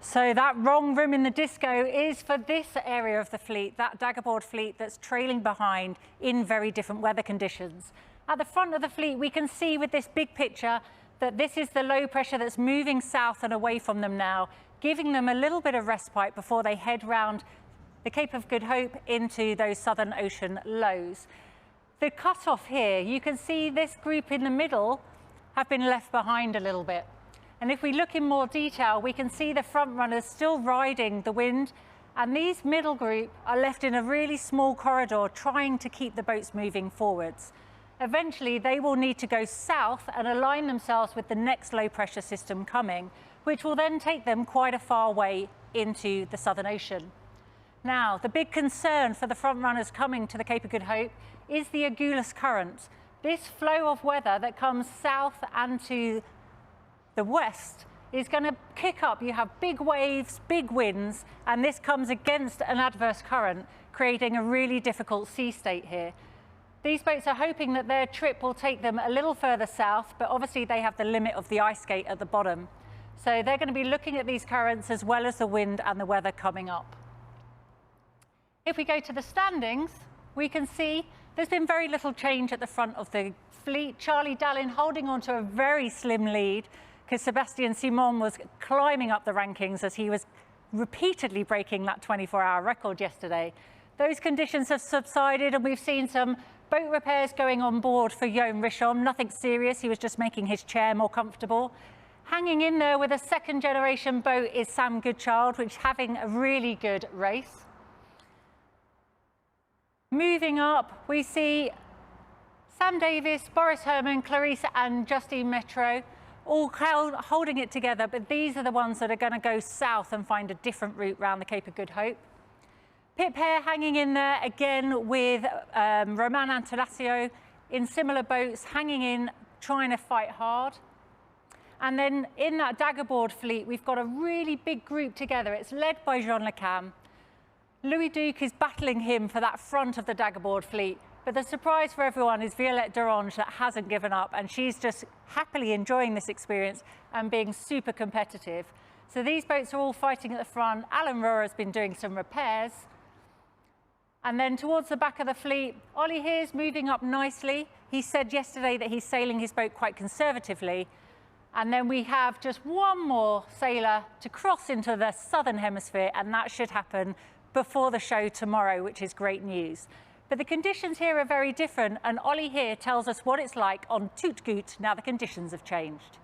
So that wrong rim in the disco is for this area of the fleet, that daggerboard fleet that's trailing behind in very different weather conditions. At the front of the fleet, we can see with this big picture that this is the low pressure that's moving south and away from them now, giving them a little bit of respite before they head round the Cape of Good Hope into those Southern Ocean lows. The cutoff here, you can see this group in the middle have been left behind a little bit. And if we look in more detail, we can see the front runners still riding the wind, and these middle group are left in a really small corridor trying to keep the boats moving forwards. Eventually, they will need to go south and align themselves with the next low pressure system coming, which will then take them quite a far way into the Southern Ocean. Now, the big concern for the front runners coming to the Cape of Good Hope is the Agulhas current. This flow of weather that comes south and to the west is going to kick up. You have big waves, big winds, and this comes against an adverse current, creating a really difficult sea state here. These boats are hoping that their trip will take them a little further south, but obviously they have the limit of the ice gate at the bottom. So they're going to be looking at these currents as well as the wind and the weather coming up. If we go to the standings, we can see there's been very little change at the front of the fleet. Charlie Dallin holding on to a very slim lead because Sebastian Simon was climbing up the rankings as he was repeatedly breaking that 24-hour record yesterday. Those conditions have subsided and we've seen some boat repairs going on board for Jon Richomme. Nothing serious, he was just making his chair more comfortable. Hanging in there with a second-generation boat is Sam Goodchild, which is having a really good race. Moving up, we see Sam Davis, Boris Herman, Clarissa and Justine Metro all holding it together, but these are the ones that are going to go south and find a different route round the Cape of Good Hope. Pip Hare hanging in there again with Roman Antolasio in similar boats, hanging in, trying to fight hard. And then in that daggerboard fleet, we've got a really big group together. It's led by Jean Le Cam. Louis Duc is battling him for that front of the daggerboard fleet. But the surprise for everyone is Violette d'Orange that hasn't given up, and she's just happily enjoying this experience and being super competitive. So these boats are all fighting at the front. Alan Rohrer has been doing some repairs. And then towards the back of the fleet, Ollie here's moving up nicely. He said yesterday that he's sailing his boat quite conservatively. And then we have just one more sailor to cross into the southern hemisphere, and that should happen before the show tomorrow, which is great news. But the conditions here are very different, and Ollie here tells us what it's like on Toot Goot now the conditions have changed.